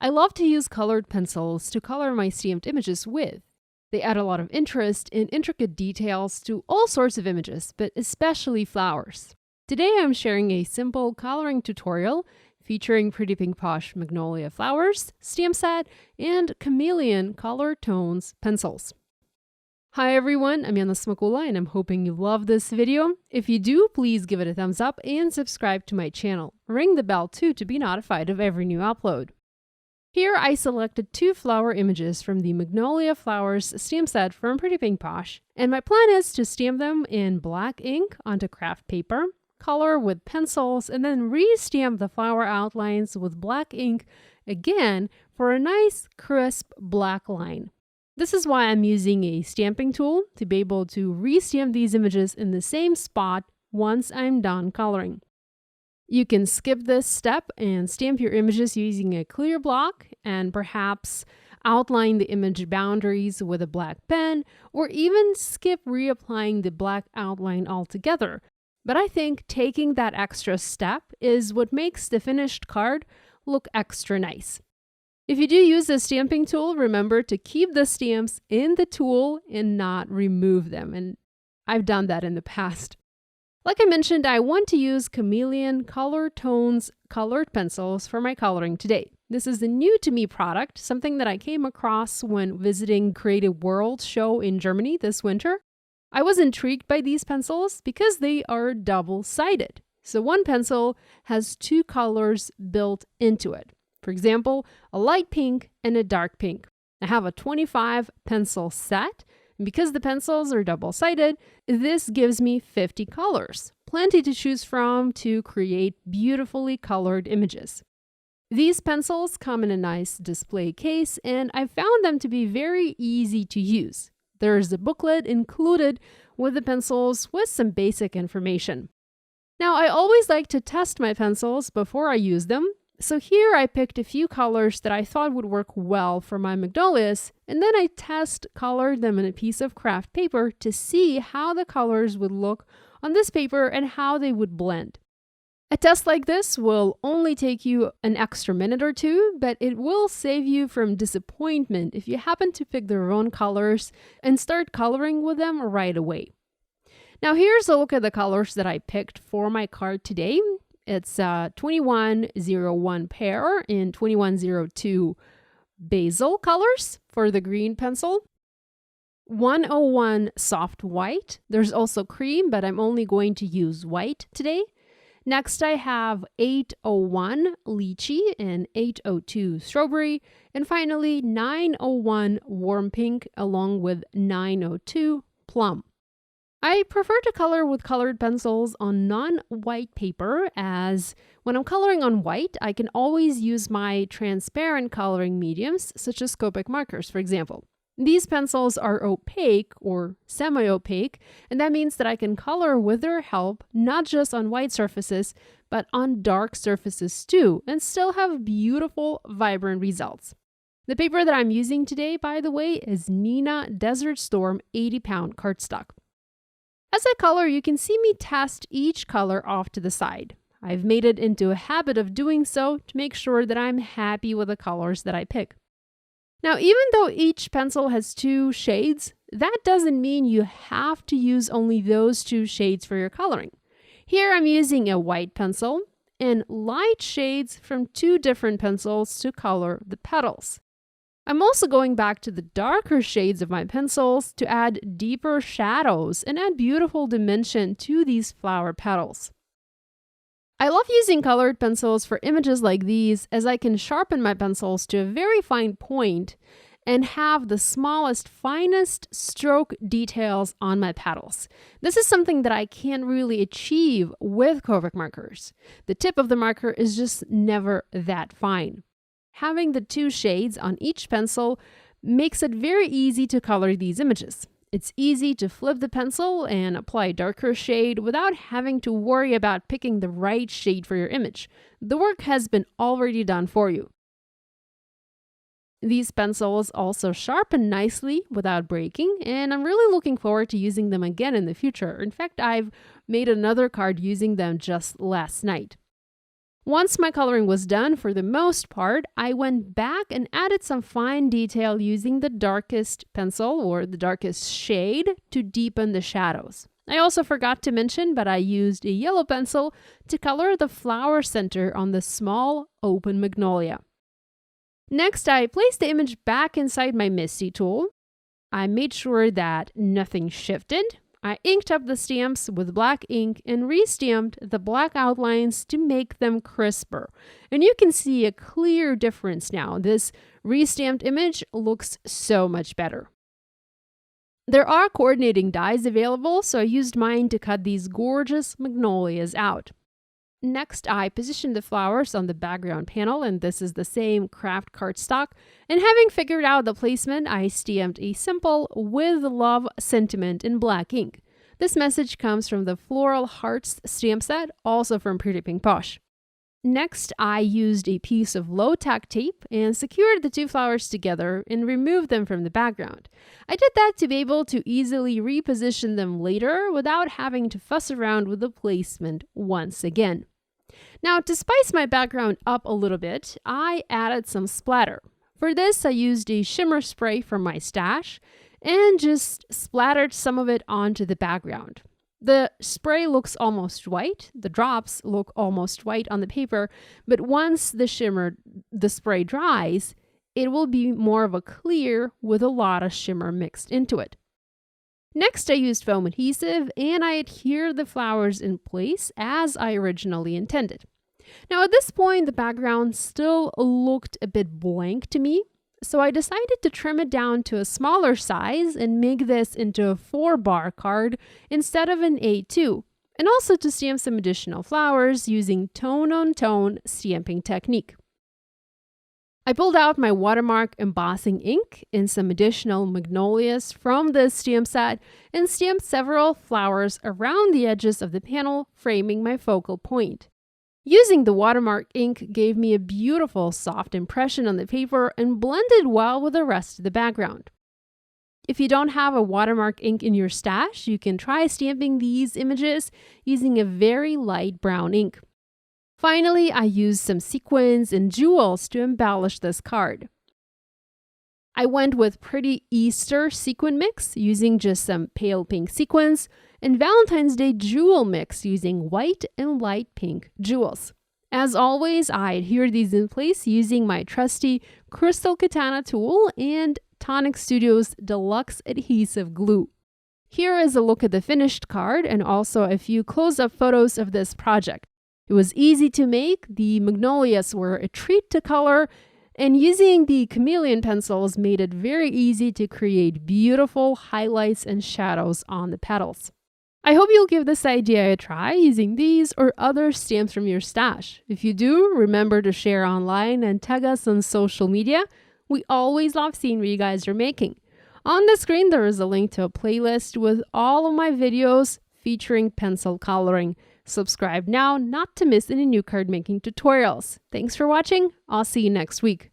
I love to use colored pencils to color my stamped images with. They add a lot of interest and intricate details to all sorts of images, but especially flowers. Today I'm sharing a simple coloring tutorial featuring Pretty Pink Posh Magnolia Flowers stamp set and Chameleon Color Tones pencils. Hi everyone, I'm Yana Smakula and I'm hoping you love this video. If you do, please give it a thumbs up and subscribe to my channel. Ring the bell too to be notified of every new upload. Here I selected 2 flower images from the Magnolia Flowers stamp set from Pretty Pink Posh, and my plan is to stamp them in black ink onto craft paper, color with pencils, and then re-stamp the flower outlines with black ink again for a nice crisp black line. This is why I'm using a stamping tool to be able to re-stamp these images in the same spot once I'm done coloring. You can skip this step and stamp your images using a clear block and perhaps outline the image boundaries with a black pen, or even skip reapplying the black outline altogether. But I think taking that extra step is what makes the finished card look extra nice. If you do use the stamping tool, remember to keep the stamps in the tool and not remove them. And I've done that in the past. Like I mentioned, I want to use Chameleon Color Tones colored pencils for my coloring today. This is a new to me product, something that I came across when visiting CreativeWorld show in Germany this winter. I was intrigued by these pencils because they are double-sided. So one pencil has 2 colors built into it. For example, a light pink and a dark pink. I have a 25 pencil set. Because the pencils are double-sided, this gives me 50 colors, plenty to choose from to create beautifully colored images. These pencils come in a nice display case, and I found them to be very easy to use. There's a booklet included with the pencils with some basic information. Now, I always like to test my pencils before I use them. So here I picked a few colors that I thought would work well for my magnolias, and then I colored them in a piece of craft paper to see how the colors would look on this paper and how they would blend. A test like this will only take you an extra minute or 2, but it will save you from disappointment if you happen to pick the wrong colors and start coloring with them right away. Now here's a look at the colors that I picked for my card today. It's 2101 pear and 2102 basil colors for the green pencil. 101 soft white. There's also cream, but I'm only going to use white today. Next, I have 801 lychee and 802 strawberry. And finally, 901 warm pink along with 902 plum. I prefer to color with colored pencils on non-white paper, as when I'm coloring on white, I can always use my transparent coloring mediums, such as Copic markers, for example. These pencils are opaque or semi-opaque, and that means that I can color with their help not just on white surfaces, but on dark surfaces too, and still have beautiful, vibrant results. The paper that I'm using today, by the way, is Nina Desert Storm 80-pound cardstock. As I color, you can see me test each color off to the side. I've made it into a habit of doing so to make sure that I'm happy with the colors that I pick. Now, even though each pencil has 2 shades, that doesn't mean you have to use only those 2 shades for your coloring. Here I'm using a white pencil and light shades from 2 different pencils to color the petals. I'm also going back to the darker shades of my pencils to add deeper shadows and add beautiful dimension to these flower petals. I love using colored pencils for images like these, as I can sharpen my pencils to a very fine point and have the smallest, finest stroke details on my petals. This is something that I can't really achieve with Copic markers. The tip of the marker is just never that fine. Having the 2 shades on each pencil makes it very easy to color these images. It's easy to flip the pencil and apply a darker shade without having to worry about picking the right shade for your image. The work has been already done for you. These pencils also sharpen nicely without breaking, and I'm really looking forward to using them again in the future. In fact, I've made another card using them just last night. Once my coloring was done for the most part, I went back and added some fine detail using the darkest pencil or the darkest shade to deepen the shadows. I also forgot to mention, but I used a yellow pencil to color the flower center on the small open magnolia. Next, I placed the image back inside my Misty tool. I made sure that nothing shifted. I inked up the stamps with black ink and re-stamped the black outlines to make them crisper. And you can see a clear difference now. This re-stamped image looks so much better. There are coordinating dies available, so I used mine to cut these gorgeous magnolias out. Next, I positioned the flowers on the background panel, and this is the same craft cardstock. And having figured out the placement, I stamped a simple "With Love" sentiment in black ink. This message comes from the Floral Hearts stamp set, also from Pretty Pink Posh. Next, I used a piece of low-tack tape and secured the two flowers together and removed them from the background. I did that to be able to easily reposition them later without having to fuss around with the placement once again. Now, to spice my background up a little bit, I added some splatter. For this, I used a shimmer spray from my stash and just splattered some of it onto the background. The spray looks almost white, the drops look almost white on the paper, but once the spray dries, it will be more of a clear with a lot of shimmer mixed into it. Next, I used foam adhesive and I adhered the flowers in place as I originally intended. Now at this point, the background still looked a bit blank to me, so I decided to trim it down to a smaller size and make this into a 4-bar card instead of an A2, and also to stamp some additional flowers using tone-on-tone stamping technique. I pulled out my watermark embossing ink and some additional magnolias from the stamp set and stamped several flowers around the edges of the panel, framing my focal point. Using the watermark ink gave me a beautiful soft impression on the paper and blended well with the rest of the background. If you don't have a watermark ink in your stash, you can try stamping these images using a very light brown ink. Finally, I used some sequins and jewels to embellish this card. I went with Pretty Easter sequin mix using just some pale pink sequins and Valentine's Day jewel mix using white and light pink jewels. As always, I adhere these in place using my trusty Crystal Katana tool and Tonic Studios Deluxe Adhesive Glue. Here is a look at the finished card and also a few close-up photos of this project. It was easy to make, the magnolias were a treat to color, and using the Chameleon pencils made it very easy to create beautiful highlights and shadows on the petals. I hope you'll give this idea a try using these or other stamps from your stash. If you do, remember to share online and tag us on social media. We always love seeing what you guys are making. On the screen, there is a link to a playlist with all of my videos featuring pencil coloring. Subscribe now not to miss any new card making tutorials. Thanks for watching. I'll see you next week.